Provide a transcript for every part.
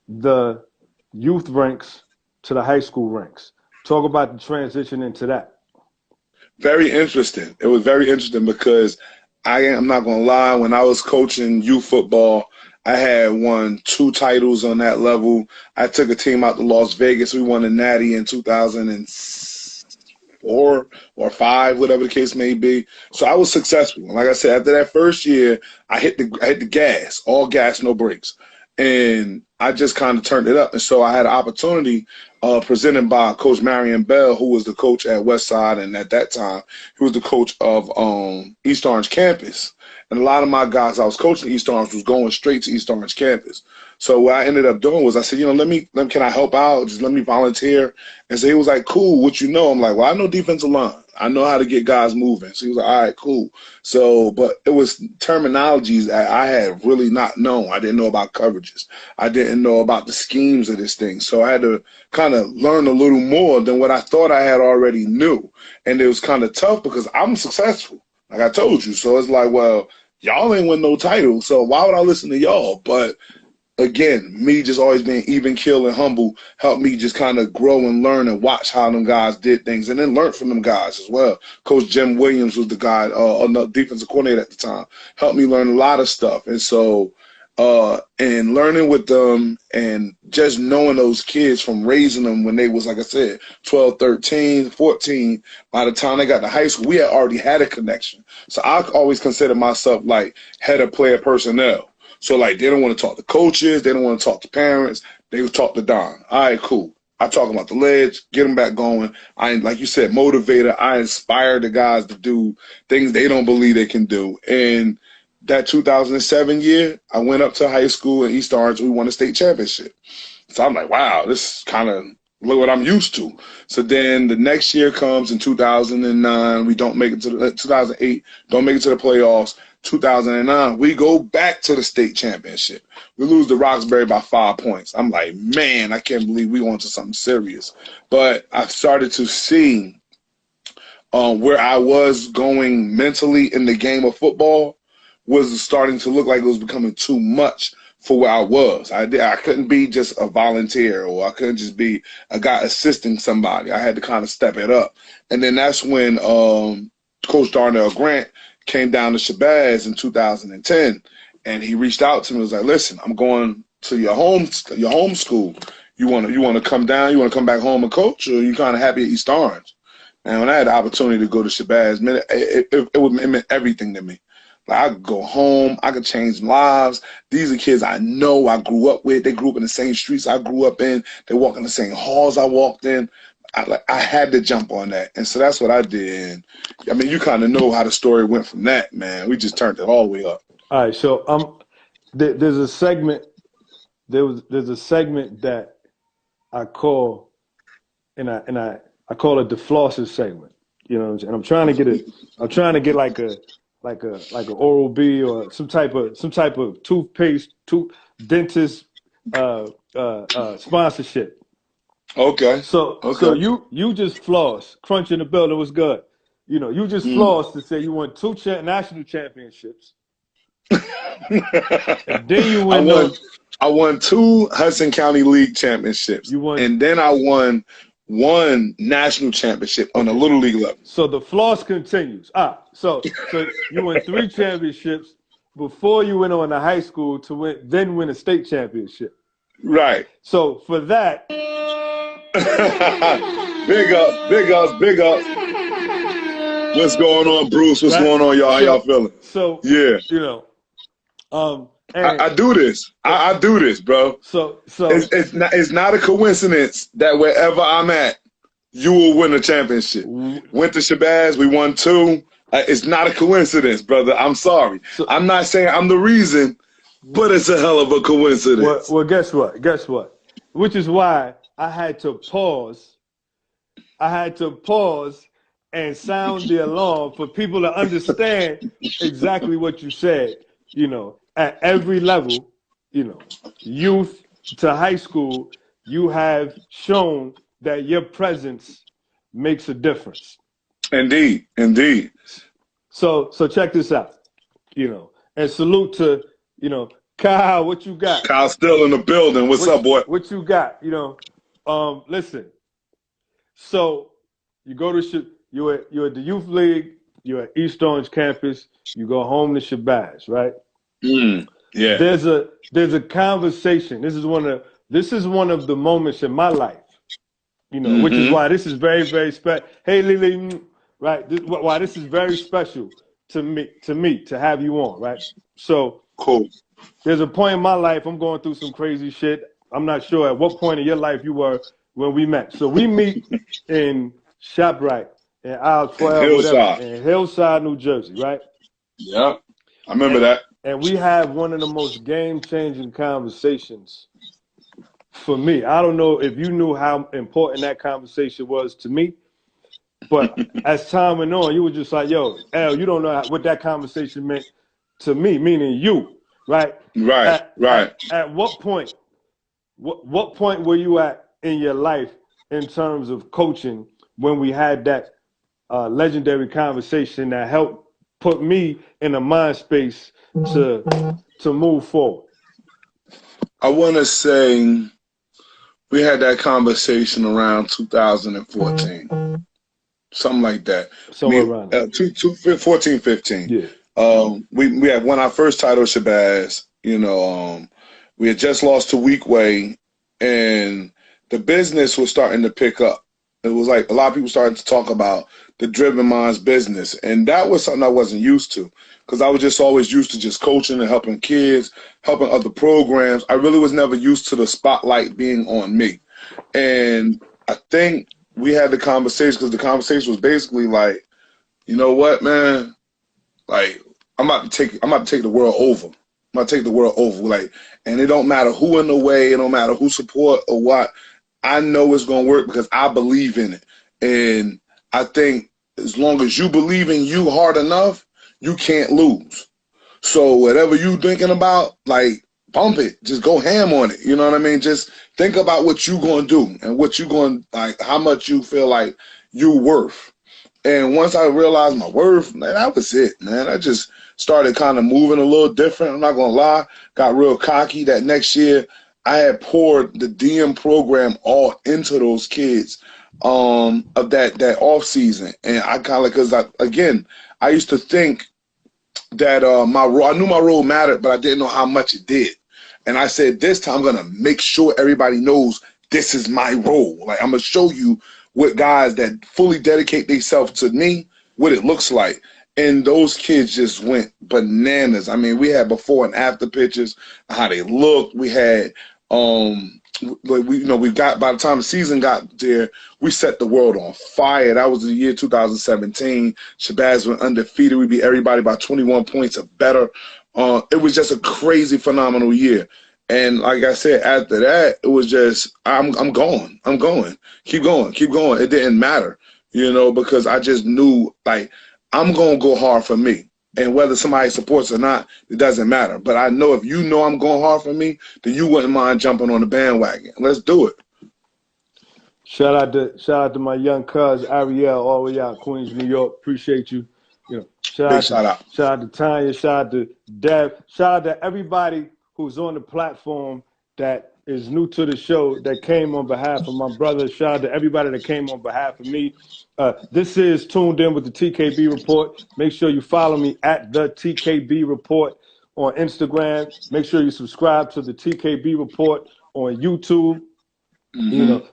the youth ranks to the high school ranks. Talk about the transition into that. Very interesting. It was very interesting because I'm not gonna lie, when I was coaching youth football, I had won 2 titles on that level. I took a team out to Las Vegas. We won a Natty in 2004 or five, whatever the case may be. So I was successful. Like I said, after that first year, I hit the gas, all gas, no brakes, and I just kind of turned it up. And so I had an opportunity presented by Coach Marion Bell, who was the coach at Westside, and at that time, he was the coach of East Orange campus. And a lot of my guys I was coaching at East Orange was going straight to East Orange campus. So what I ended up doing was I said, can I help out? Just let me volunteer. And so he was like, cool, what you know? I'm like, well, I know defensive line. I know how to get guys moving. So he was like, all right, cool. So, but it was terminologies that I had really not known. I didn't know about coverages. I didn't know about the schemes of this thing. So I had to kind of learn a little more than what I thought I had already knew. And it was kind of tough because I'm successful, like I told you. So it's like, well, y'all ain't win no title, so why would I listen to y'all? But again, me just always being even keel and humble helped me just kind of grow and learn and watch how them guys did things and then learn from them guys as well. Coach Jim Williams was the guy, the defensive coordinator at the time, helped me learn a lot of stuff. And so and learning with them and just knowing those kids from raising them when they was, like I said, 12, 13, 14, by the time they got to high school, we had already had a connection. So I always consider myself like head of player personnel. So, like, they don't want to talk to coaches. They don't want to talk to parents. They would talk to Don. All right, cool. I talk about the ledge, get them back going. I, like you said, motivator. I inspire the guys to do things they don't believe they can do. And that 2007 year, I went up to high school in East Orange. We won a state championship. So I'm like, wow, this kind of look what I'm used to. So then the next year comes in 2009. We don't make it to the 2008. Don't make it to the playoffs. 2009, we go back to the state championship. We lose to Roxbury by 5 points. I'm like, man, I can't believe we went to something serious. But I started to see where I was going mentally in the game of football was starting to look like it was becoming too much for where I was. I couldn't be just a volunteer, or I couldn't just be a guy assisting somebody. I had to kind of step it up. And then that's when Coach Darnell Grant came down to Shabazz in 2010, and he reached out to me and was like, listen, I'm going to your home school. You want to come down? You want to come back home and coach, or you kind of happy at East Orange? And when I had the opportunity to go to Shabazz, man, it meant everything to me. Like, I could go home. I could change lives. These are kids I know, I grew up with. They grew up in the same streets I grew up in. They walk in the same halls I walked in. I had to jump on that. And so that's what I did. And, I mean, you kind of know how the story went from that, man. We just turned it all the way up. All right, so there's a segment. There's a segment that I call, and I call it the flosses segment. You know what I'm saying? I'm trying to get it. I'm trying to get like a Oral B or some type of toothpaste, dentist sponsorship. Okay. So you just floss, crunching the bell. It was good. You know, you just floss to say you won 2 national championships. And then you I won 2 Hudson County League championships. And then I won 1 national championship on the Little League level. So the floss continues. So you won 3 championships before you went on to high school to win a state championship. Right. So for that, big ups. What's going on, Bruce? What's going on, y'all? How y'all feeling? So yeah, you know, I do this. I do this, bro. So it's not a coincidence that wherever I'm at, you will win a championship. Went to Shabazz, we won 2. It's not a coincidence, brother. I'm sorry. I'm not saying I'm the reason, but it's a hell of a coincidence. Well, guess what? Which is why I had to pause. And sound the alarm for people to understand exactly what you said. You know, at every level, you know, youth to high school, you have shown that your presence makes a difference. Indeed. So check this out, you know, and salute to, you know, Kyle, what you got? Kyle's still in the building. What's up, boy? What you got? Listen. So you go to you're at the youth league. You're at East Orange campus. You go home to Shabazz, right? Yeah. There's a conversation. This is one of the moments in my life, which is why this is very, very special. Hey, Lily, right? Why this is very special to me to have you on, right? So cool. There's a point in my life I'm going through some crazy shit. I'm not sure at what point in your life you were when we met. So we meet in ShopRite in aisle 12, whatever, in Hillside, New Jersey, right? Yeah, I remember that. And we have one of the most game-changing conversations for me. I don't know if you knew how important that conversation was to me, but as time went on, you were just like, yo, L, you don't know what that conversation meant to me, meaning you, right? Right. At what point, what point were you at in your life in terms of coaching when we had that legendary conversation that helped put me in a mind space to move forward? I want to say we had that conversation around 2014, something like that. Somewhere around 14, 15. Yeah. We had won our first title, Shabazz. We had just lost to Weekway, and the business was starting to pick up. It was like a lot of people starting to talk about the Driven Minds business, and that was something I wasn't used to because I was just always used to just coaching and helping kids, helping other programs. I really was never used to the spotlight being on me, and I think we had the conversation because the conversation was basically like, you know what, man, like I'm about to take the world over. I'm about to take the world over, like, and it don't matter who in the way, it don't matter who support or what. I know it's gonna work because I believe in it, and I think as long as you believe in you hard enough, you can't lose. So whatever you thinking about, like, bump it, just go ham on it. You know what I mean? Just think about what you gonna do and what you gonna like, how much you feel like you worth. And once I realized my worth, man, that was it, man. I just started kind of moving a little different. I'm not gonna lie, got real cocky. That next year, I had poured the DM program all into those kids of that off season, and I kind of because I used to think that I knew my role mattered, but I didn't know how much it did. And I said, this time I'm gonna make sure everybody knows this is my role. Like, I'm gonna show you what guys that fully dedicate themselves to me, what it looks like. And those kids just went bananas. I mean, we had before and after pictures, how they looked. We had, we got, by the time the season got there, we set the world on fire. That was the year 2017. Shabazz went undefeated. We beat everybody by 21 points or better. It was just a crazy, phenomenal year. And like I said, after that, it was just, I'm going. Keep going. It didn't matter, because I just knew, like, I'm going to go hard for me. And whether somebody supports or not, it doesn't matter. But I know if you know I'm going hard for me, then you wouldn't mind jumping on the bandwagon. Let's do it. Shout out to my young cuz Ariel, all the way out Queens, New York. Appreciate you. Shout out to Tanya. Shout out to Dev. Shout out to everybody who's on the platform that is new to the show that came on behalf of my brother. Shout out to everybody that came on behalf of me. This is Tuned In with the TKB Report. Make sure you follow me at the TKB Report on Instagram. Make sure you subscribe to the TKB Report on YouTube.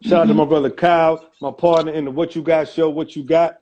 Shout out to my brother Kyle, my partner in the What You Got show, What You Got.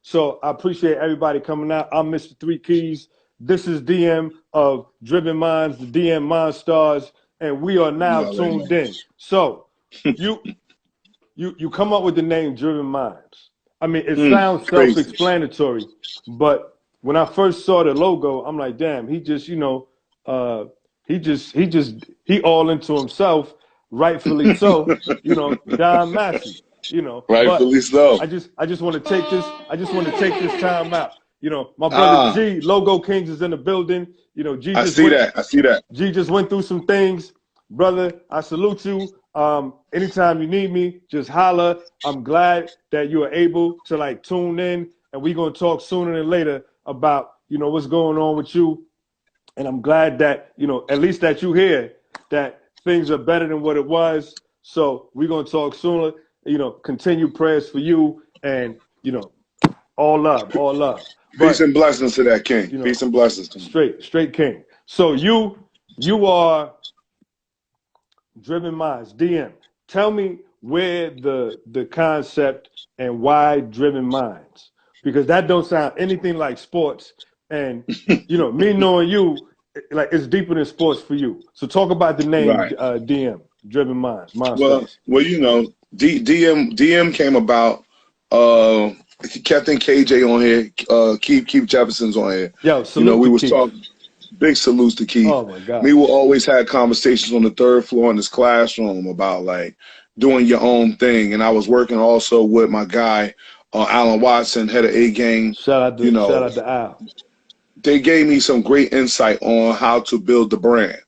So I appreciate everybody coming out. I'm Mr. Three Keys. This is DM of Driven Minds, the DM Monstars, and we are now tuned in. So you come up with the name Driven Minds. I mean, it sounds self-explanatory, but when I first saw the logo, I'm like, damn, he just, he all into himself, rightfully so, Don Massey, Rightfully so. I just want to take this time out. My brother G, Logo Kings is in the building. G I see that. G just went through some things. Brother, I salute you. Anytime you need me, just holler. I'm glad that you are able to tune in, and we're gonna talk sooner than later about what's going on with you And I'm glad that, at least that you hear that things are better than what it was. So we're going to talk sooner. Continue prayers for you, and, all love, all love. Peace But, and blessings to that king. Peace and blessings to him. straight king. So you are Driven Minds, DM. Tell me where the concept and why Driven Minds, because that don't sound anything like sports. And me knowing you, like, it's deeper than sports for you. So talk about the name, Right. DM, Driven Minds, Well, Monstars. DM came about. Uh, Captain KJ on here. Keith Jefferson's on here. Yo, We salute to was Keith. talking. Big salutes to Keith. Oh my God. Me will always had conversations on the third floor in this classroom about like doing your own thing, and I was working also with my guy, Alan Watson, head of A Game. Shout out to Al. They gave me some great insight on how to build the brand.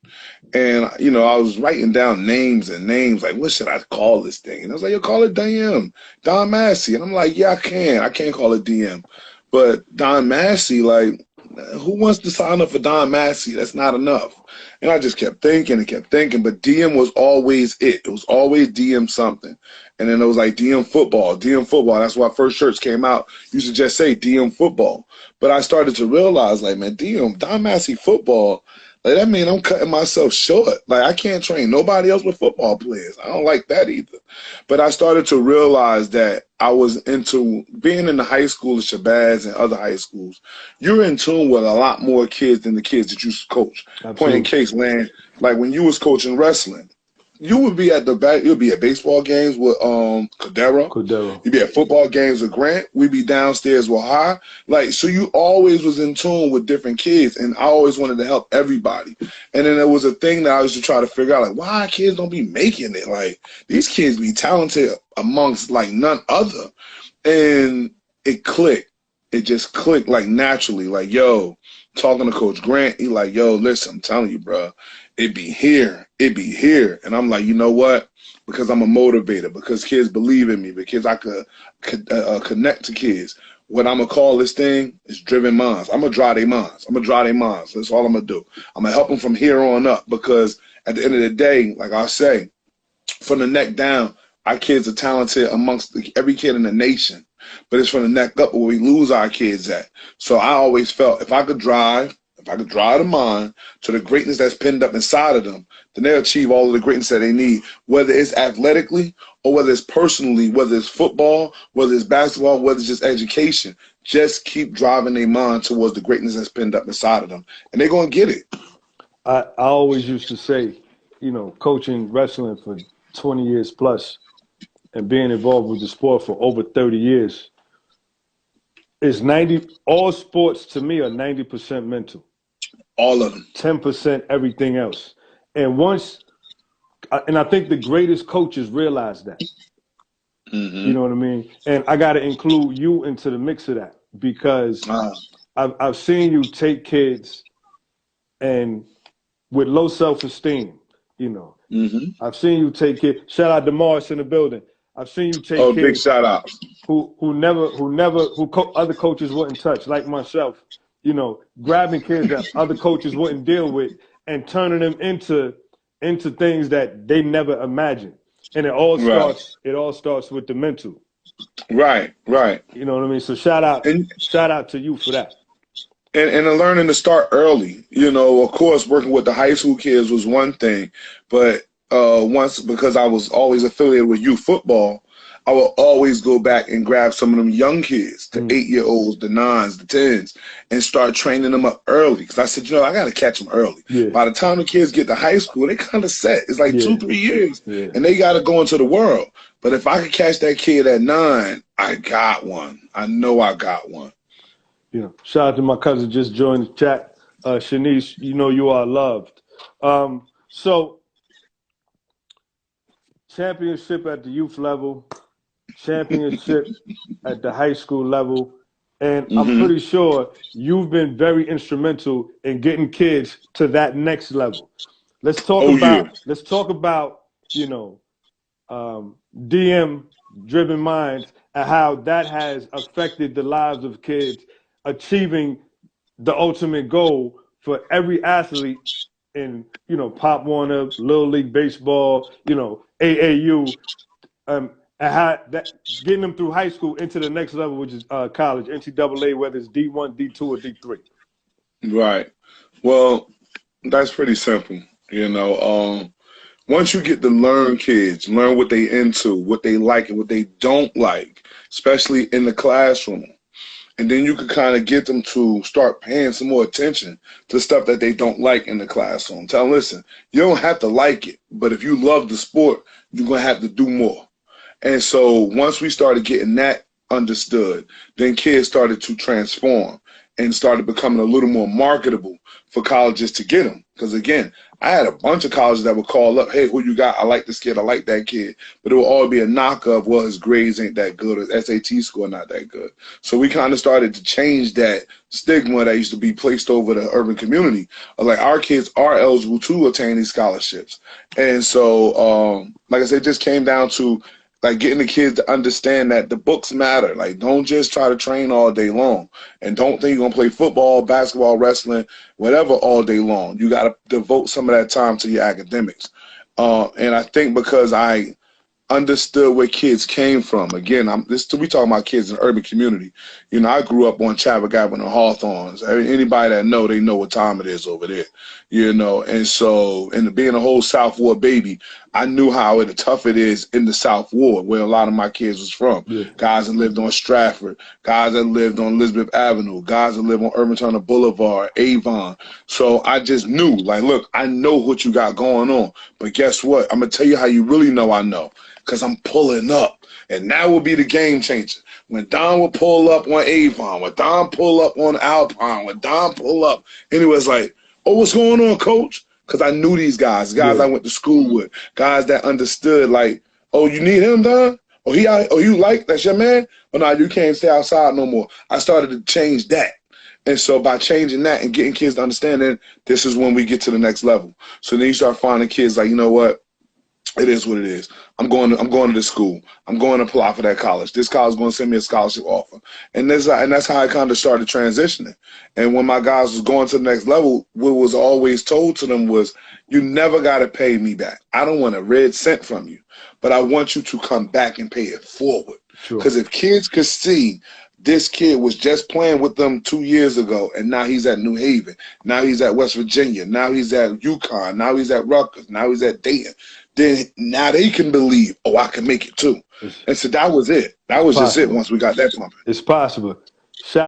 And, I was writing down names and names, like, what should I call this thing? And I was like, you call it DM, Don Massey. And I'm like, yeah, I can. I can't call it DM. But Don Massey, like, who wants to sign up for Don Massey? That's not enough. And I just kept thinking and kept thinking. But DM was always it. It was always DM something. And then it was like DM football, DM football. That's why first shirts came out. Used to just say DM football. But I started to realize, like, man, Don Massey football, like, that mean I'm cutting myself short. Like, I can't train nobody else with football players. I don't like that either. But I started to realize that I was into being in the high school of Shabazz and other high schools. You're in tune with a lot more kids than the kids that you coach. Absolutely. Point in case, Land, like when you was coaching wrestling, you would be at the back. You'd be at baseball games with Cordero. You'd be at football games with Grant. We'd be downstairs with High. Like, so you always was in tune with different kids, and I always wanted to help everybody. And then there was a thing that I was to try to figure out, like, why kids don't be making it? Like, these kids be talented amongst like none other. And it clicked. It just clicked like naturally. Like, yo, talking to Coach Grant, he like, yo, listen, I'm telling you, bro, it be here. It be here. And I'm like, you know what? Because I'm a motivator, because kids believe in me, because I could connect to kids. What I'm going to call this thing is Driven Minds. I'm going to draw their minds. That's all I'm going to do. I'm going to help them from here on up, because at the end of the day, like I say, from the neck down, our kids are talented amongst every kid in the nation. But it's from the neck up where we lose our kids at. So I always felt if I could drive the mind to the greatness that's pinned up inside of them, then they'll achieve all of the greatness that they need, whether it's athletically or whether it's personally, whether it's football, whether it's basketball, whether it's just education. Just keep driving their mind towards the greatness that's pinned up inside of them, and they're going to get it. I always used to say, coaching wrestling for 20 years plus and being involved with the sport for over 30 years, all sports to me are 90% mental. All of them. 10% everything else. And I think the greatest coaches realize that. Mm-hmm. You know what I mean? And I got to include you into the mix of that, because I've seen you take kids and with low self-esteem, Mm-hmm. I've seen you take kids. Shout out to Morris in the building. I've seen you take kids. Big shout out. Who other coaches wouldn't touch, like myself. Grabbing kids that other coaches wouldn't deal with and turning them into things that they never imagined. And it all starts with the mental. Right. You know what I mean? So shout out to you for that. And learning to start early. Of course, working with the high school kids was one thing, but once, because I was always affiliated with youth football, I will always go back and grab some of them young kids, the 8-year-olds, the 9s, the 10s, and start training them up early. Because I said, I got to catch them early. Yeah. By the time the kids get to high school, they kind of set. It's like 2-3 years, and they got to go into the world. But if I could catch that kid at 9, I got one. I know I got one. Shout out to my cousin just joined the chat. Shanice, you are loved. So, championship at the youth level, championship at the high school level, and I'm pretty sure you've been very instrumental in getting kids to that next level. Let's talk about DM Driven Minds and how that has affected the lives of kids achieving the ultimate goal for every athlete in, Pop Warner, Little League Baseball, AAU, and how that getting them through high school into the next level, which is college, NCAA, whether it's D1, D2, or D3. Right. Well, that's pretty simple. Once you get to learn kids, learn what they into, what they like and what they don't like, especially in the classroom. And then you can kind of get them to start paying some more attention to stuff that they don't like in the classroom. Tell them, listen, you don't have to like it, but if you love the sport, you're going to have to do more. And so once we started getting that understood, then kids started to transform and started becoming a little more marketable for colleges to get them. Because, again, I had a bunch of colleges that would call up, hey, who you got? I like this kid. I like that kid. But it would all be a knock of, well, his grades ain't that good or his SAT score not that good. So we kind of started to change that stigma that used to be placed over the urban community. Like, our kids are eligible to attain these scholarships. And so, like I said, it just came down to like getting the kids to understand that the books matter. Like, don't just try to train all day long, and don't think you're going to play football, basketball, wrestling, whatever all day long. You got to devote some of that time to your academics. And I think because I understood where kids came from. Again, we talking about kids in the urban community. I grew up on Chadwick Avenue and Hawthorns. Anybody that they know what time it is over there. And so, and being a whole South Ward baby, I knew how tough it is in the South Ward, where a lot of my kids was from. Yeah. Guys that lived on Stratford, guys that lived on Elizabeth Avenue, guys that lived on Urban Turner Boulevard, Avon. So I just knew, like, look, I know what you got going on, but guess what? I'm going to tell you how you really know I know. Because I'm pulling up. And that will be the game changer. When Don will pull up on Avon, when Don pull up on Alpine, when Don pull up, and it was like, oh, what's going on, coach? Because I knew these guys yeah. I went to school with, guys that understood, like, oh, you need him, Don? Oh, you like, that's your man? Oh, no, you can't stay outside no more. I started to change that. And so by changing that and getting kids to understand that, this is when we get to the next level. So then you start finding kids like, you know what? It is what it is. I'm going to this school. I'm going to apply for that college. This college is going to send me a scholarship offer. And that's how I kind of started transitioning. And when my guys was going to the next level, what was always told to them was, you never got to pay me back. I don't want a red cent from you, but I want you to come back and pay it forward. Because if kids could see this kid was just playing with them 2 years ago, and now he's at New Haven. Now he's at West Virginia. Now he's at UConn. Now he's at Rutgers. Now he's at Dayton. Then now they can believe, oh, I can make it too. And so that was it. That was just it once we got that pumping. It's possible.